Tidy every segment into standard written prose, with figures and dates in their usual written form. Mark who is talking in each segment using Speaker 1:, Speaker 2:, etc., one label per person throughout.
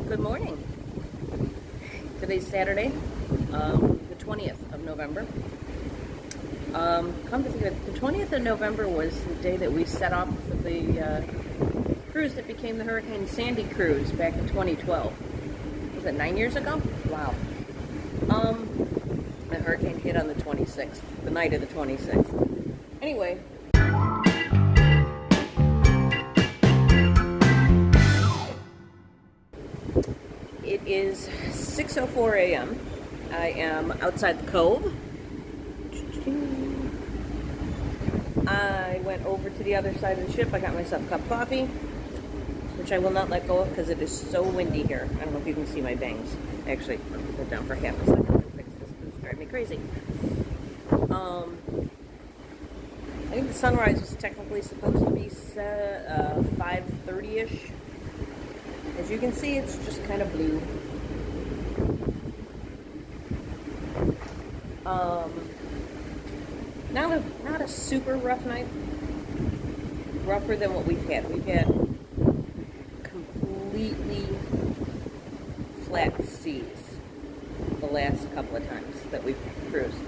Speaker 1: Good morning. Today's Saturday, the 20th of November. Come to think of it, the 20th of November was the day that we set off for the cruise that became the Hurricane Sandy cruise back in 2012. Was it 9 years ago? Wow. The hurricane hit on the 26th, the night of the 26th. Anyway. It is 6:04 a.m. I am outside the cove. I went over to the other side of the ship. I got myself a cup of coffee, which I will not let go of because it is so windy here. I don't know if you can see my bangs. Actually, let me put it down for half a second and fix this because it's driving me crazy. I think the sunrise was technically supposed to be 5:30-ish. As you can see, it's just kind of blue. Not a super rough night. Rougher than what we've had. We've had completely flat seas the last couple of times that we've cruised.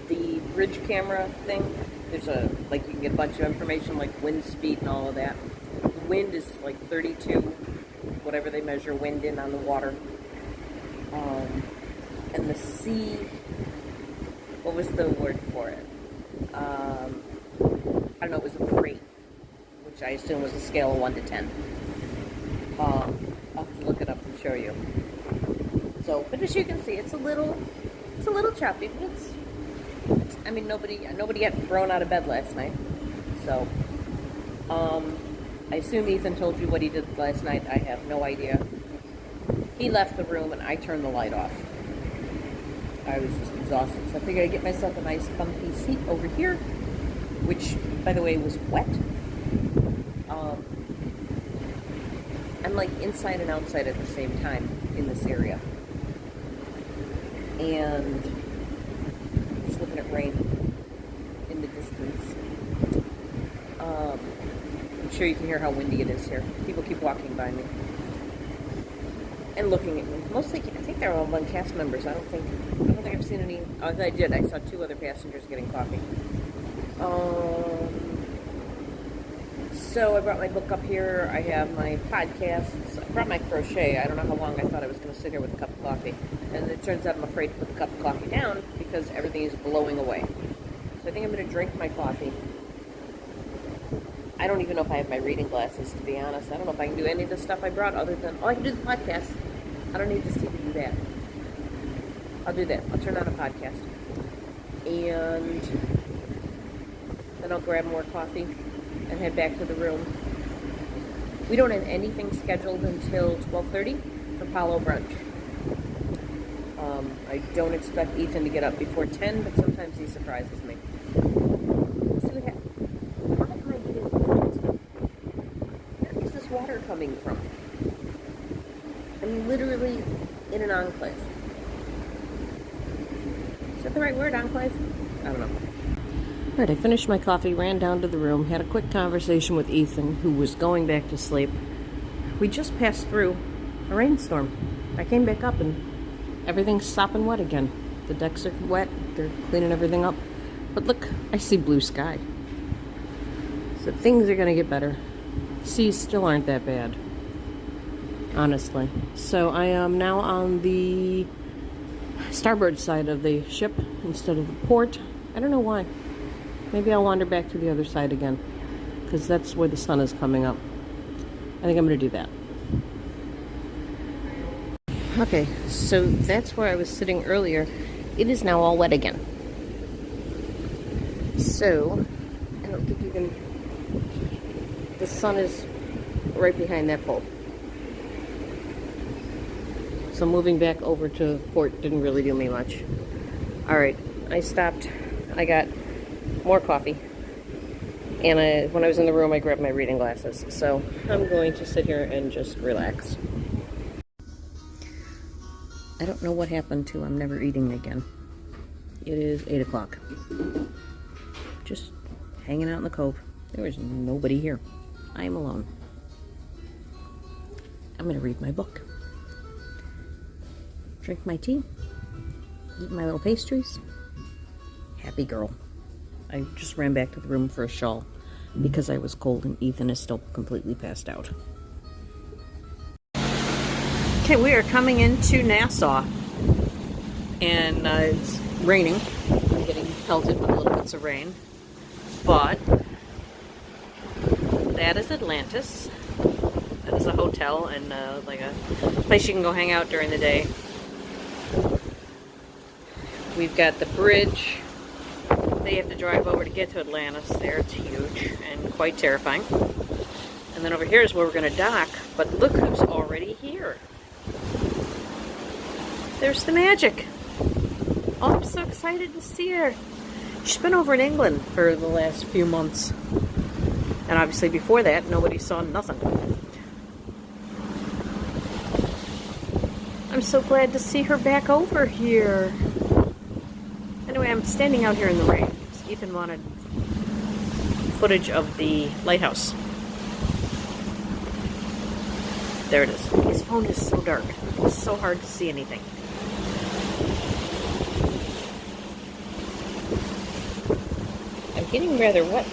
Speaker 1: The bridge camera thing, there's you can get a bunch of information like wind speed and all of that. The wind is like 32, whatever they measure wind in on the water. And the sea, what was the word for it? I don't know, it was a 3, which I assume was a scale of 1 to 10. I'll have to look it up and show you. So, but as you can see, it's a little choppy, but I mean, nobody got thrown out of bed last night. So, I assume Ethan told you what he did last night. I have no idea. He left the room and I turned the light off. I was just exhausted. So I figured I'd get myself a nice comfy seat over here, which, by the way, was wet. I'm like inside and outside at the same time in this area. And just looking at rain in the distance. I'm sure you can hear how windy it is here. People keep walking by me and looking at me. Mostly, I think they're all one cast members. I don't think I've seen any. Oh, I did. I saw 2 other passengers getting coffee. So I brought my book up here. I have my podcasts. I brought my crochet. I don't know how long I thought I was going to sit here with a cup of coffee. And it turns out I'm afraid to put the cup of coffee down because everything is blowing away. So I think I'm going to drink my coffee. I don't even know if I have my reading glasses, to be honest. I don't know if I can do any of the stuff I brought other than... Oh, I can do the podcast. I don't need to see to do that. I'll do that. I'll turn on a podcast. And then I'll grab more coffee and head back to the room. We don't have anything scheduled until 12:30 for Palo brunch. I don't expect Ethan to get up before 10, but sometimes he surprises me. Let's see what happens. Why am I getting wet? Where is this water coming from? I'm literally in an enclave. Is that the right word, enclave? I don't know. Alright, I finished my coffee, ran down to the room, had a quick conversation with Ethan, who was going back to sleep. We just passed through a rainstorm. I came back up and everything's sopping wet again. The decks are wet, they're cleaning everything up. But look, I see blue sky. So things are going to get better. Seas still aren't that bad, honestly. So I am now on the starboard side of the ship instead of the port. I don't know why. Maybe I'll wander back to the other side again, because that's where the sun is coming up. I think I'm going to do that. Okay, so that's where I was sitting earlier. It is now all wet again. So, I don't think you can... The sun is right behind that pole. So moving back over to port didn't really do me much. Alright, I stopped. I got more coffee. And when I was in the room, I grabbed my reading glasses. So I'm going to sit here and just relax. I don't know what happened to I'm never eating again. It is 8 o'clock. Just hanging out in the cove. There was nobody here. I am alone. I'm going to read my book. Drink my tea. Eat my little pastries. Happy girl. I just ran back to the room for a shawl because I was cold and Ethan is still completely passed out. Okay, we are coming into Nassau. And it's raining. I'm getting pelted with little bits of rain. But that is Atlantis. That is a hotel and like a place you can go hang out during the day. We've got the bridge they have to drive over to get to Atlantis there. It's huge and quite terrifying. And then over here is where we're going to dock. But look who's already here. There's the magic. Oh, I'm so excited to see her. She's been over in England for the last few months. And obviously before that, nobody saw nothing. I'm so glad to see her back over here. Anyway, I'm standing out here in the rain because Ethan wanted footage of the lighthouse. There it is. His phone is so dark. It's so hard to see anything. I'm getting rather wet.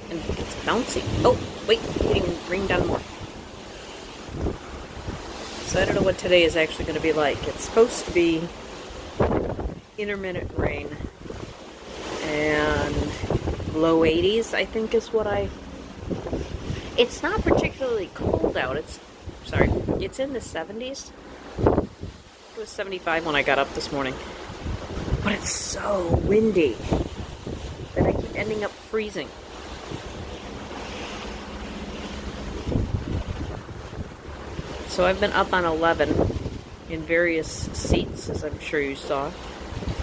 Speaker 1: And it's bouncy. Oh, wait, getting rained down more. So I don't know what today is actually going to be like. It's supposed to be intermittent rain and low 80s, I think is what it's not particularly cold out. It's in the 70s. It was 75 when I got up this morning. But it's so windy that I keep ending up freezing. So I've been up on 11 in various seats, as I'm sure you saw.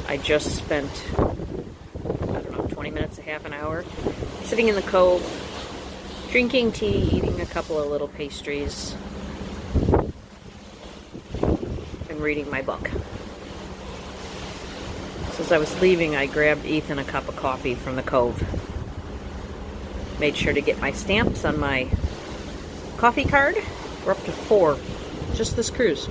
Speaker 1: I just spent, I don't know, 20 minutes, a half an hour, sitting in the cove, drinking tea, eating a couple of little pastries, and reading my book. So as I was leaving, I grabbed Ethan a cup of coffee from the cove. Made sure to get my stamps on my coffee card. We're up to 4, just this cruise.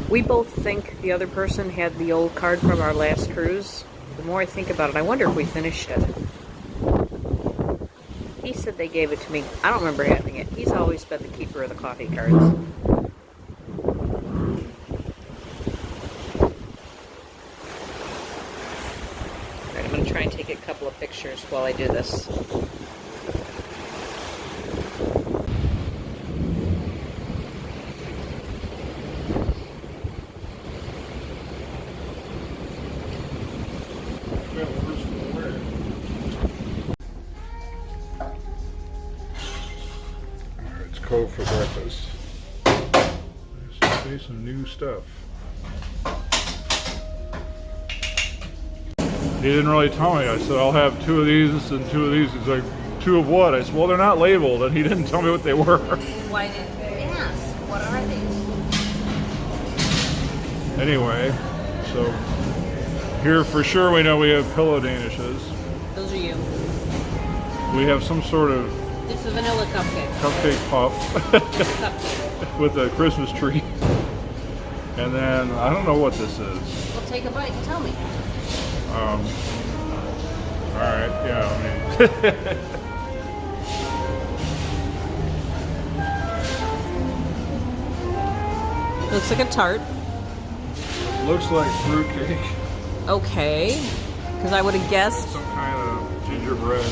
Speaker 1: We both think the other person had the old card from our last cruise. The more I think about it, I wonder if we finished it. He said they gave it to me. I don't remember having it. He's always been the keeper of the coffee cards. Alright, I'm going to try and take a couple of pictures while I do this.
Speaker 2: Cove for breakfast. There's some new stuff. He didn't really tell me. I said, I'll have 2 of these and 2 of these. He's like, 2 of what? I said, well, they're not labeled, and he didn't tell me what they were.
Speaker 1: Why didn't you ask? What are these?
Speaker 2: Anyway, so here for sure we know we have pillow danishes.
Speaker 1: Those are you.
Speaker 2: We have some sort of
Speaker 1: It's a vanilla cupcake.
Speaker 2: cupcake puff
Speaker 1: Cupcake.
Speaker 2: with a Christmas tree. And then, I don't know what this is.
Speaker 1: Well, take a bite and tell me.
Speaker 2: Alright, yeah, I mean.
Speaker 1: Looks like a tart.
Speaker 2: Looks like fruitcake.
Speaker 1: Okay. Because I would have guessed.
Speaker 2: Some kind of gingerbread.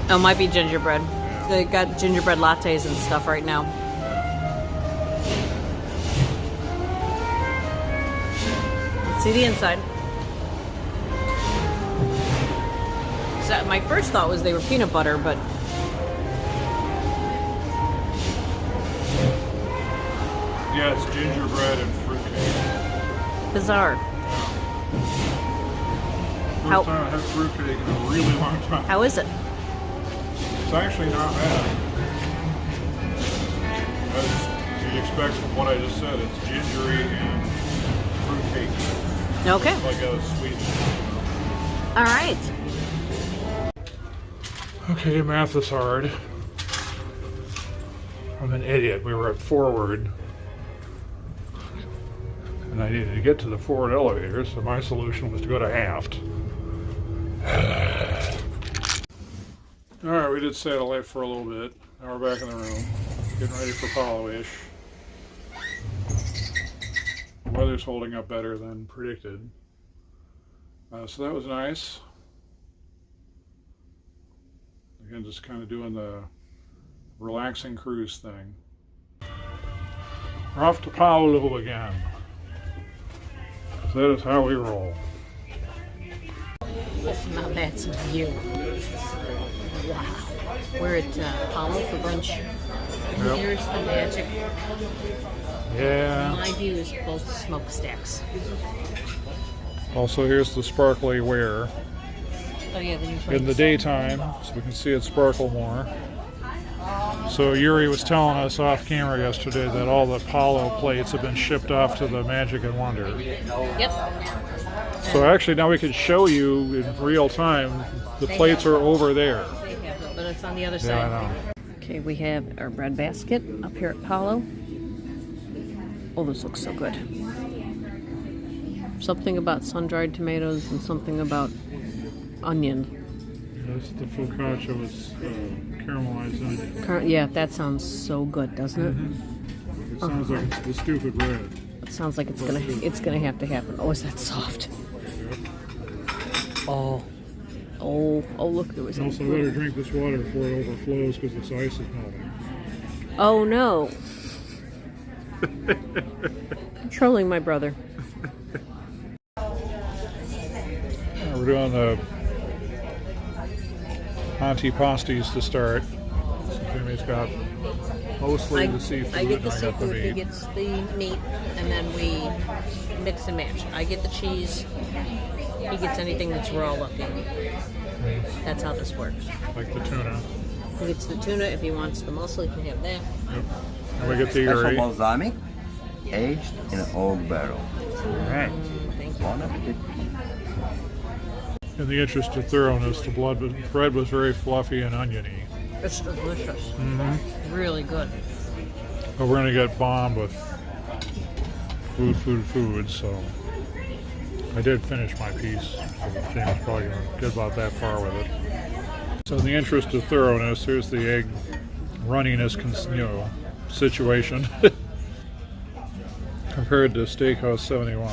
Speaker 1: Oh, it might be gingerbread.
Speaker 2: Yeah.
Speaker 1: They got gingerbread lattes and stuff right now. Let's see the inside. So my first thought was they were peanut butter, but
Speaker 2: Yeah, it's gingerbread and fruitcake.
Speaker 1: bizarre.
Speaker 2: First time I had fruitcake in a really long time.
Speaker 1: How is it?
Speaker 2: It's actually not bad. you expect from what I just said. It's gingery and fruit cake.
Speaker 1: Okay.
Speaker 2: It's like a sweet.
Speaker 1: All right.
Speaker 2: Okay, math is hard. I'm an idiot. We were at forward. And I needed to get to the forward elevator, so my solution was to go to aft. Alright, we did satellite for a little bit. Now we're back in the room. Getting ready for Palo-ish. The weather's holding up better than predicted. So that was nice. Again, just kind of doing the relaxing cruise thing. We're off to Palo again. So that is how we roll.
Speaker 1: Now that's a view. Wow. We're at Palo for brunch. And
Speaker 2: Yep.
Speaker 1: here's the magic.
Speaker 2: Yeah.
Speaker 1: My view is both smokestacks.
Speaker 2: Also, here's the sparkly ware
Speaker 1: Oh yeah, the new
Speaker 2: in
Speaker 1: place.
Speaker 2: the daytime, so we can see it sparkle more. So Yuri was telling us off camera yesterday that all the Palo plates have been shipped off to the Magic and Wonder.
Speaker 1: Yep.
Speaker 2: So actually now we can show you in real time the plates are over there.
Speaker 1: They have it, but it's on the other
Speaker 2: Yeah,
Speaker 1: side.
Speaker 2: I know.
Speaker 1: Okay, we have our bread basket up here at Palo. Oh, this looks so good. Something about sun-dried tomatoes and something about onion.
Speaker 2: That's the focaccia with caramelized onion.
Speaker 1: Yeah, that sounds so good, doesn't it?
Speaker 2: It sounds like it's the stupid bread.
Speaker 1: It sounds like it's gonna have to happen. Oh, is that soft? Oh, look, there was.
Speaker 2: Also, I better drink this water before it overflows because this ice is melting.
Speaker 1: Oh no! Controlling my brother.
Speaker 2: We're doing the antipasties to start. So Jimmy's got mostly the seafood.
Speaker 1: I get the
Speaker 2: and I got
Speaker 1: seafood, he
Speaker 2: meat.
Speaker 1: gets the meat, and then we mix and match. I get the cheese, he gets anything that's raw left in. That's how this works.
Speaker 2: Like the tuna.
Speaker 1: He gets the tuna, if he wants the mussel, he can have that.
Speaker 2: Yep. And we get the
Speaker 3: Special
Speaker 2: Yuri.
Speaker 3: balsamic, aged in an oak barrel.
Speaker 2: Alright.
Speaker 1: Thank you.
Speaker 3: Bon appetit.
Speaker 2: In the interest of thoroughness, the bread was very fluffy and oniony.
Speaker 1: It's delicious.
Speaker 2: Mm-hmm.
Speaker 1: Really good.
Speaker 2: But we're going to get bombed with food, so I did finish my piece. So James probably going to get about that far with it. So in the interest of thoroughness, here's the egg runniness, situation compared to Steakhouse 71.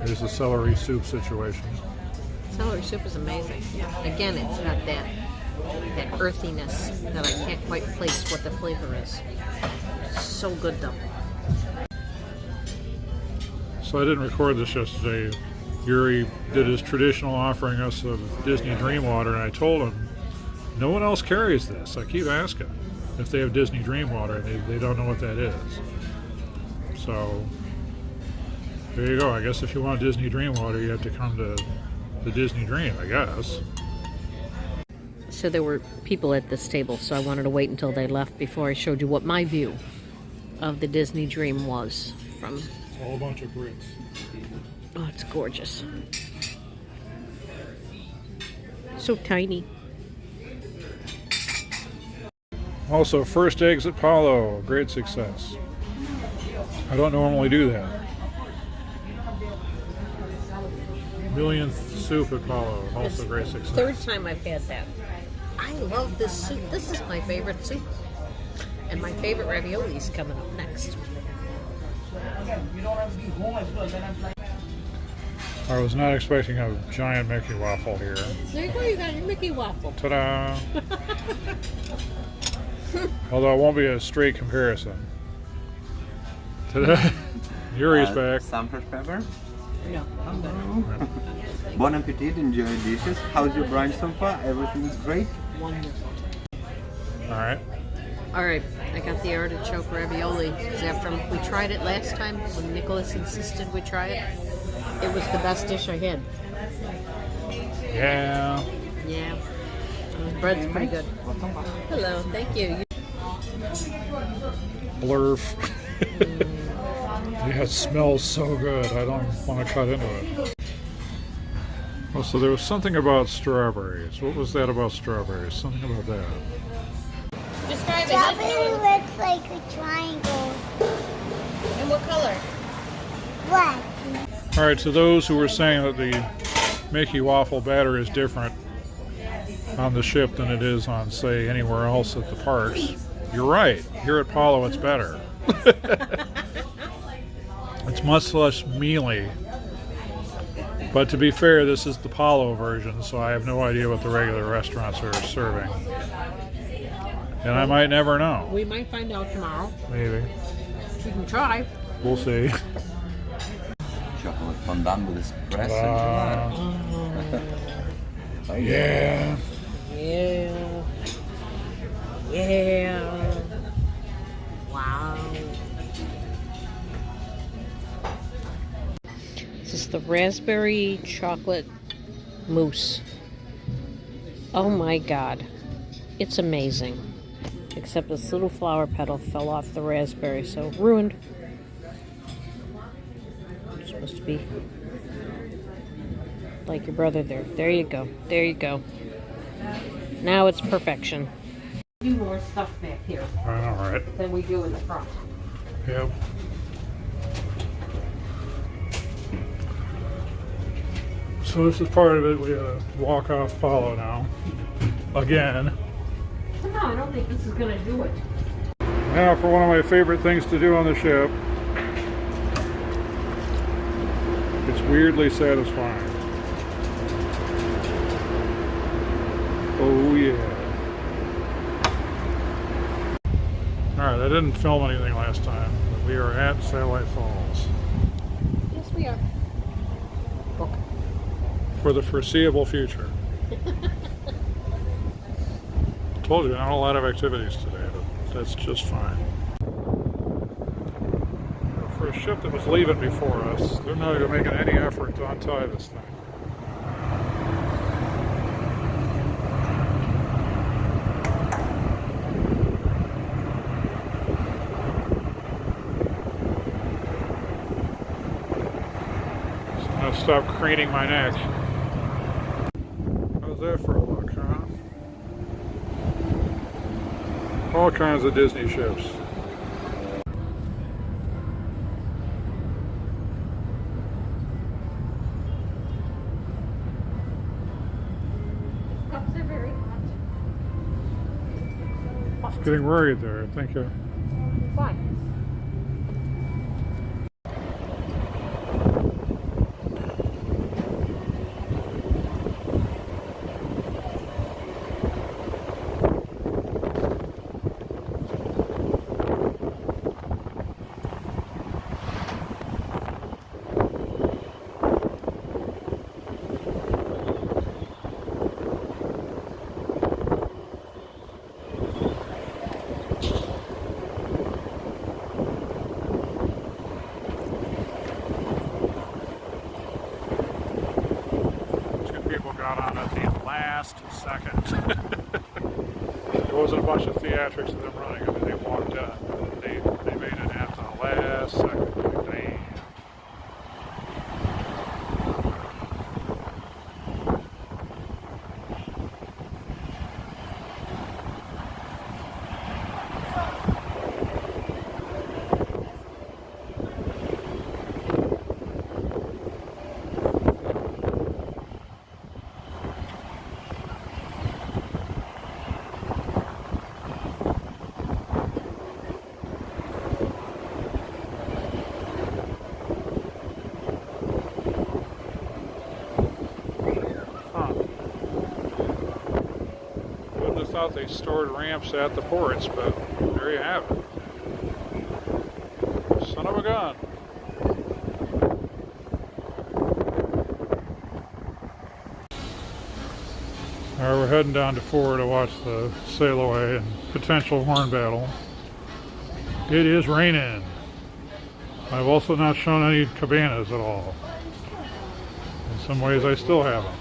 Speaker 2: Here's the celery soup situation.
Speaker 1: Celery soup is amazing. Again, it's got that earthiness that I can't quite place what the flavor is. So good though.
Speaker 2: So I didn't record this yesterday. Yuri did his traditional offering us of Disney Dream Water, and I told him, no one else carries this. I keep asking if they have Disney Dream Water, and they don't know what that is. So there you go. I guess if you want Disney Dream Water, you have to come to the Disney Dream, I guess.
Speaker 1: So there were people at this table, so I wanted to wait until they left before I showed you what my view of the Disney Dream was from.
Speaker 2: A whole bunch of Brits.
Speaker 1: Oh, it's gorgeous. So tiny.
Speaker 2: Also, first eggs at Palo, great success. I don't normally do that. Millionth soup at Palo, also great success.
Speaker 1: Third time I've had that. I love this soup. This is my favorite soup. And my favorite ravioli is coming up next.
Speaker 2: I was not expecting a giant Mickey waffle here.
Speaker 1: There you go, you got your Mickey waffle.
Speaker 2: Ta-da! Although it won't be a straight comparison. Ta-da! Yuri's back.
Speaker 3: Some fresh pepper.
Speaker 1: No, I'm good.
Speaker 3: Bon appetit, enjoy your dishes. How's your brunch so far? Everything's great?
Speaker 1: Wonderful.
Speaker 2: Alright.
Speaker 1: All right, I got the artichoke ravioli. Is that from? We tried it last time when Nicholas insisted we try it. It was the best dish I had.
Speaker 2: Yeah.
Speaker 1: Yeah, Bread's pretty good. Hello, thank you.
Speaker 2: Blurf. Yeah, it smells so good. I don't want to cut into it. Oh, so there was something about strawberries. What was that about strawberries? Something about that.
Speaker 1: Describe it.
Speaker 4: Strawberry looks like a triangle.
Speaker 1: And what color?
Speaker 4: Black.
Speaker 2: All right, to those who were saying that the Mickey waffle batter is different on the ship than it is on, say, anywhere else at the parks, you're right. Here at Palo, it's better. It's much less mealy. But to be fair, this is the Palo version, so I have no idea what the regular restaurants are serving. And I might never know.
Speaker 1: We might find out tomorrow.
Speaker 2: Maybe.
Speaker 1: We can try.
Speaker 2: We'll see.
Speaker 3: Chocolate fondant with espresso.
Speaker 2: Yeah.
Speaker 1: Yeah. Yeah. Wow. This is the raspberry chocolate mousse. Oh my god. It's amazing. Except this little flower petal fell off the raspberry, so ruined. It's supposed to be like your brother there. There you go. There you go. Now it's perfection. Do more stuff back here
Speaker 2: All right.
Speaker 1: than we do in the front.
Speaker 2: Yep. So this is part of it. We gotta walk off Palo now. Again.
Speaker 1: No, I don't think this is gonna do it.
Speaker 2: Now for one of my favorite things to do on the ship. It's weirdly satisfying. Oh yeah. Alright, I didn't film anything last time, but we are at Satellite Falls.
Speaker 1: Yes, we are. Book.
Speaker 2: For the foreseeable future. Told you, not a lot of activities today, but that's just fine. For a ship that was leaving before us, they're not even making any effort to untie this thing. So I'm gonna stop craning my neck. How's that for a look, huh? All kinds of Disney ships.
Speaker 1: Cups are very hot.
Speaker 2: It's getting worried there. I think
Speaker 1: Why?
Speaker 2: second. There wasn't a bunch of theatrics of them running. I mean, they walked up. They made it at the last second. Like, damn. Thought they stored ramps at the ports, but there you have it. Son of a gun. Alright, we're heading down to 4 to watch the sail away and potential horn battle. It is raining. I've also not shown any cabanas at all. In some ways I still haven't.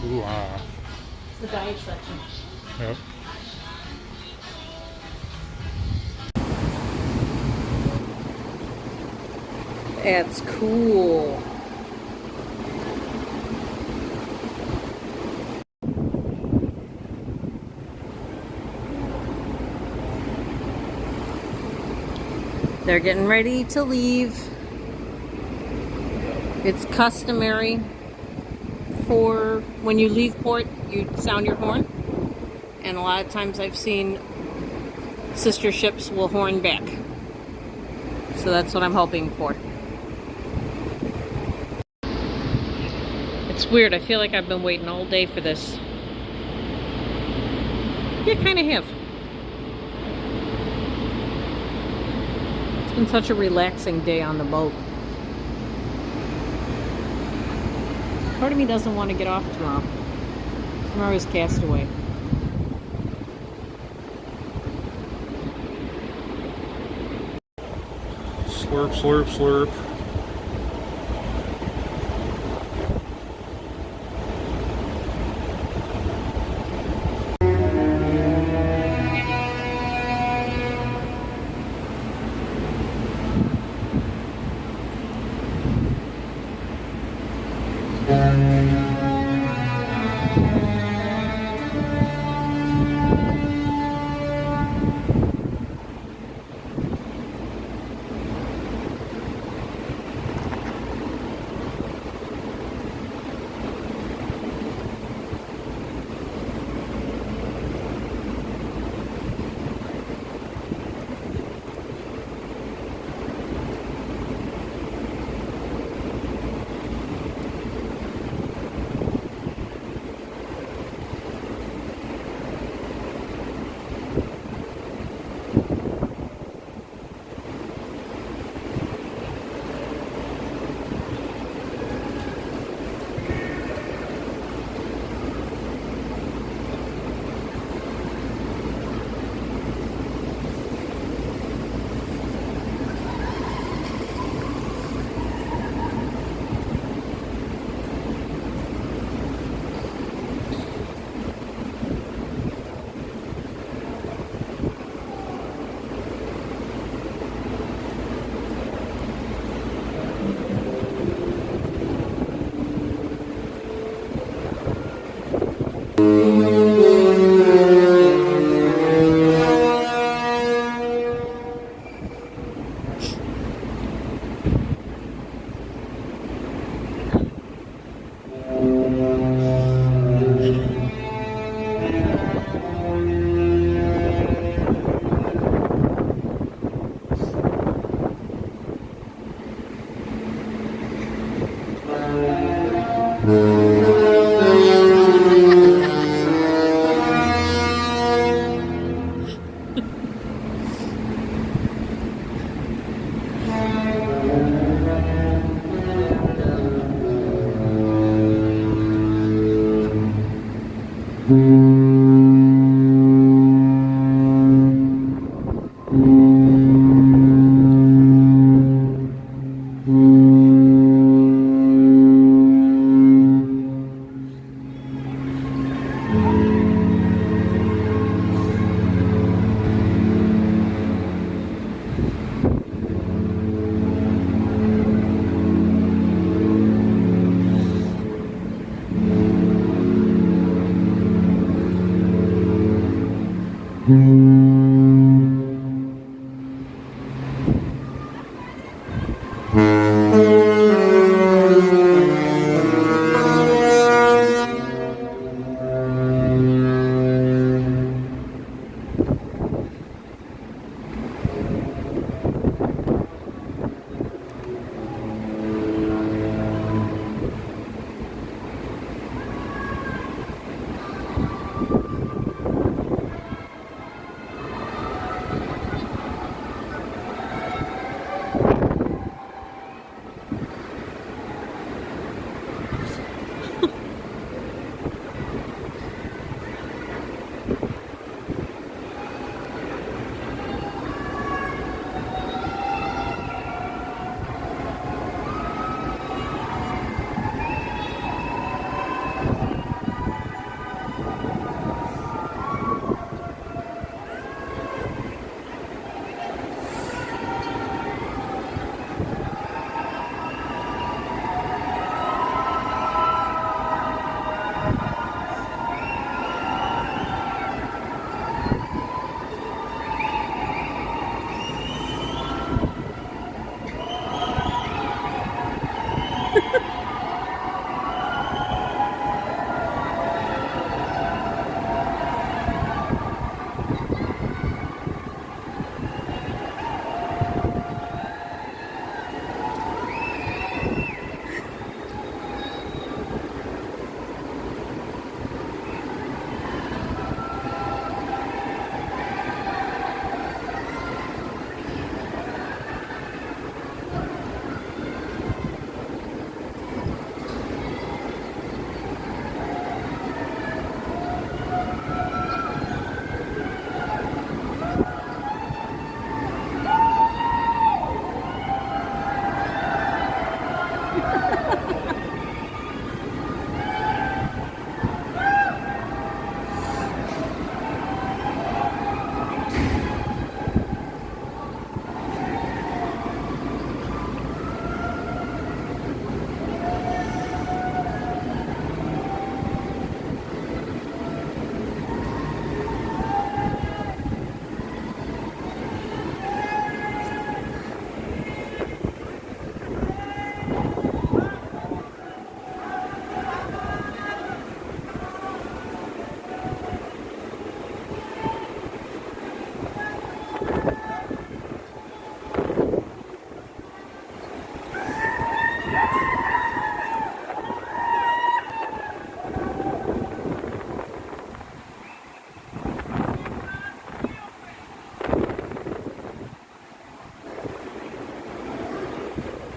Speaker 2: Ooh, ah.
Speaker 1: It's the diet section.
Speaker 2: Yep.
Speaker 1: That's cool. They're getting ready to leave. It's customary for when you leave port, you sound your horn. And a lot of times I've seen sister ships will horn back. So that's what I'm hoping for. It's weird. I feel like I've been waiting all day for this. Yeah, kind of have. It's been such a relaxing day on the boat. Part of me doesn't want to get off tomorrow. Tomorrow is castaway.
Speaker 2: Slurp, slurp, slurp.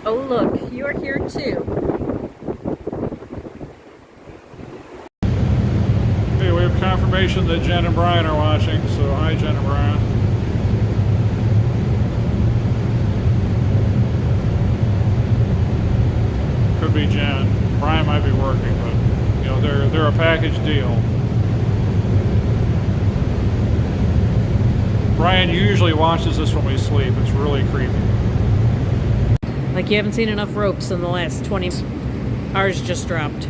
Speaker 1: Oh look, you're here too.
Speaker 2: Okay, we have confirmation that Jen and Brian are watching, so hi Jen and Brian. Could be Jen. Brian might be working, but you know, they're a package deal. Brian usually watches this when we sleep. It's really creepy.
Speaker 1: Like you haven't seen enough ropes in the last 20. Ours just dropped.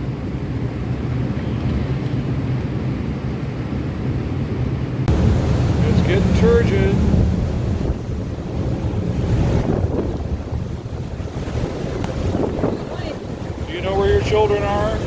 Speaker 2: It's getting turgid. Do you know where your children are?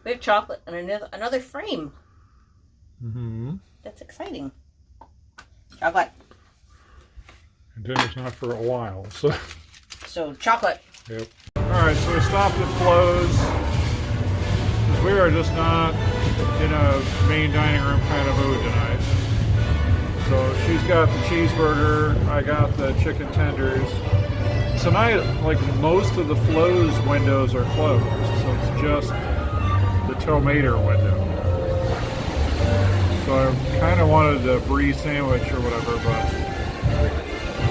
Speaker 1: We have chocolate and another frame.
Speaker 2: Mm-hmm.
Speaker 1: That's exciting. Chocolate.
Speaker 2: And dinner's not for a while, so.
Speaker 1: So, chocolate.
Speaker 2: Yep. Alright, so we stopped at Flo's. Because we are just not in a main dining room kind of mood tonight. So she's got the cheeseburger, I got the chicken tenders. Tonight, like most of the Flo's windows are closed, so it's just the tomato window. So I kind of wanted a brie sandwich or whatever, but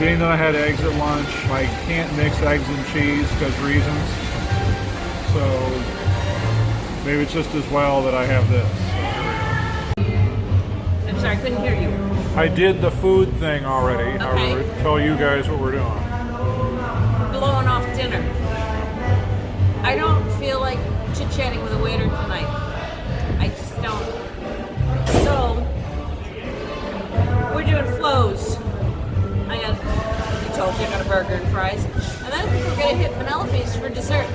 Speaker 2: being that I had eggs at lunch, I can't mix eggs and cheese because reasons. So maybe it's just as well that I have this.
Speaker 1: I'm sorry, I couldn't hear you.
Speaker 2: I did the food thing already.
Speaker 1: Okay.
Speaker 2: I will tell you guys what we're doing.
Speaker 1: Blowing off dinner. I don't feel like chit-chatting with a waiter tonight. I just don't. So, we're doing Flo's. You told you I got a burger and fries. And then we're going to hit Penelope's for dessert.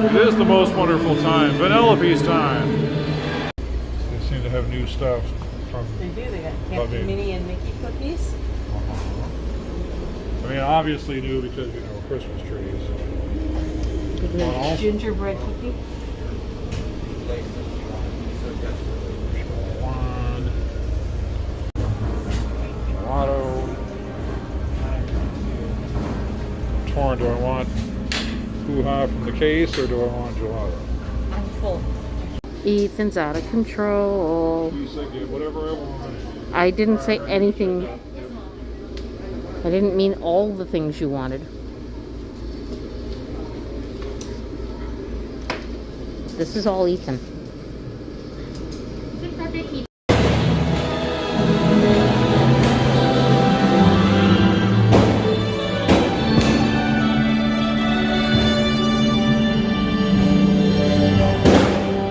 Speaker 2: It is the most wonderful time. Penelope's time. They seem to have new stuff from.
Speaker 1: They do. They got Captain Minnie and Mickey cookies.
Speaker 2: I mean, obviously new because, you know, Christmas trees.
Speaker 1: The gingerbread cookie.
Speaker 2: One. Gelato. Torn. Do I want hoo-ha from the case or do I want gelato?
Speaker 1: I'm full. Ethan's out of control.
Speaker 2: You said get whatever I want.
Speaker 1: I didn't say anything. I didn't mean all the things you wanted. This is all Ethan.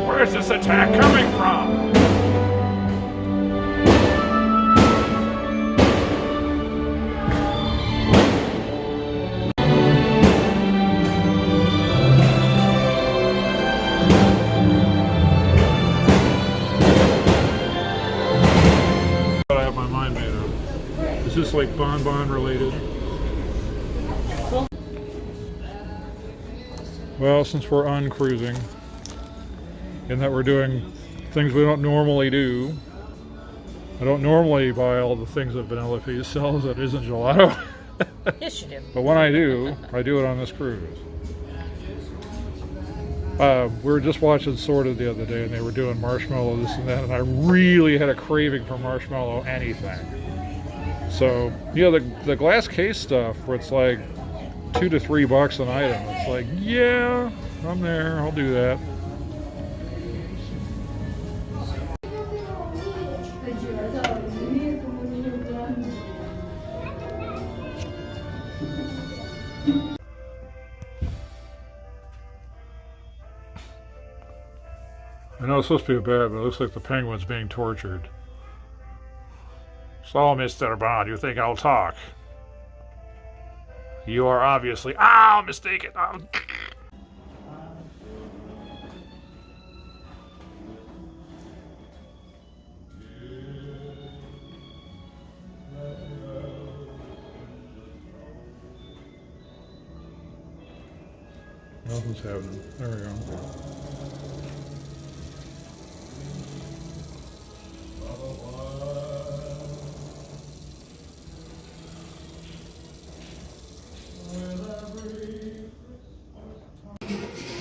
Speaker 2: Where's this attack coming from? I have my mind made up. Is this like bonbon related? Well, since we're uncruising, in that we're doing things we don't normally do, I don't normally buy all the things that Vanellope sells that isn't gelato.
Speaker 1: Yes, you do.
Speaker 2: But when I do it on this cruise. We were just watching Sorted the other day, and they were doing marshmallow this and that, and I really had a craving for marshmallow anything. So, you know, the glass case stuff where it's like $2 to $3 an item. It's like, yeah, I'm there. I'll do that. I know it's supposed to be a bad, but it looks like the penguin's being tortured. So, Mr. Bond, you think I'll talk? You are obviously... Ah, mistaken! Oh. Nothing's happening. There we go.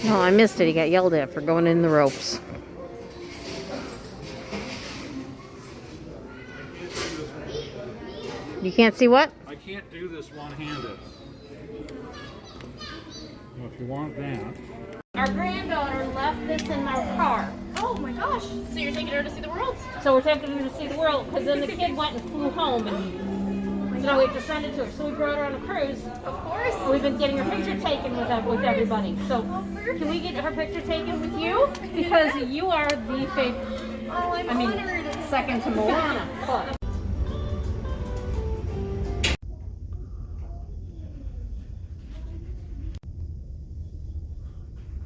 Speaker 1: No, I missed it. He got yelled at for going in the ropes. You can't see what?
Speaker 2: I can't do this one-handed. Well, if you want that...
Speaker 1: Our granddaughter left this in our car.
Speaker 5: Oh my gosh! So you're taking her to see the world?
Speaker 1: So we're taking her to see the world, because then the kid went and flew home, and so now we have to send it to her. So we brought her on a cruise.
Speaker 5: Of course.
Speaker 1: We've been getting her picture taken with everybody. So can we get her picture taken with you? Because you are the favorite.
Speaker 5: Oh, I'm honored.
Speaker 1: Second to Moana. But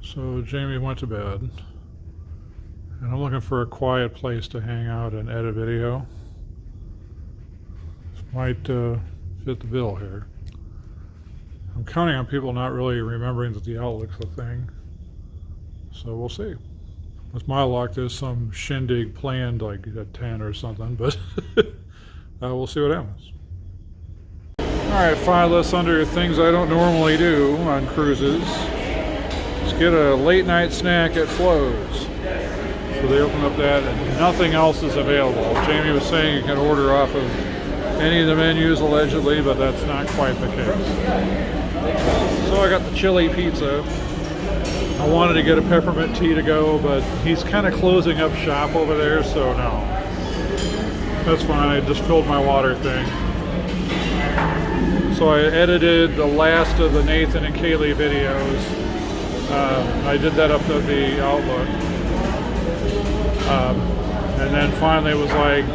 Speaker 2: So Jamie went to bed, and I'm looking for a quiet place to hang out and edit video. This might fit the bill here. I'm counting on people not really remembering that the Outlook's a thing, so we'll see. With my luck, there's some shindig planned like at 10 or something, but we'll see what happens. Alright, file this under things I don't normally do on cruises. Let's get a late night snack at Flo's. So they open up that and nothing else is available. Jamie was saying you can order off of any of the menus allegedly, but that's not quite the case. So I got the chili pizza. I wanted to get a peppermint tea to go, but he's kind of closing up shop over there, so no. That's fine, I just filled my water thing. So I edited the last of the Nathan and Kaylee videos. I did that up to the Outlook. And then finally it was like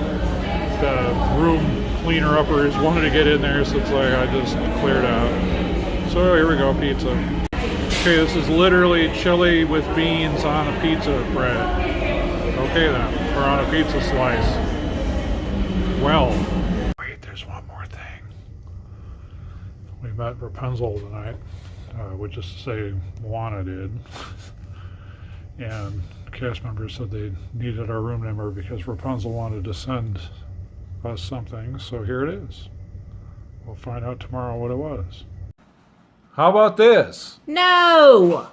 Speaker 2: the room cleaner uppers wanted to get in there, so it's like I just cleared out. So here we go, pizza. Okay, this is literally chili with beans on a pizza bread. Okay then, or on a pizza slice. Well, wait, there's one more thing. We met Rapunzel tonight, which is to say Moana did. And cast members said they needed our room number because Rapunzel wanted to send us something, so here it is. We'll find out tomorrow what it was. How about this?
Speaker 1: no!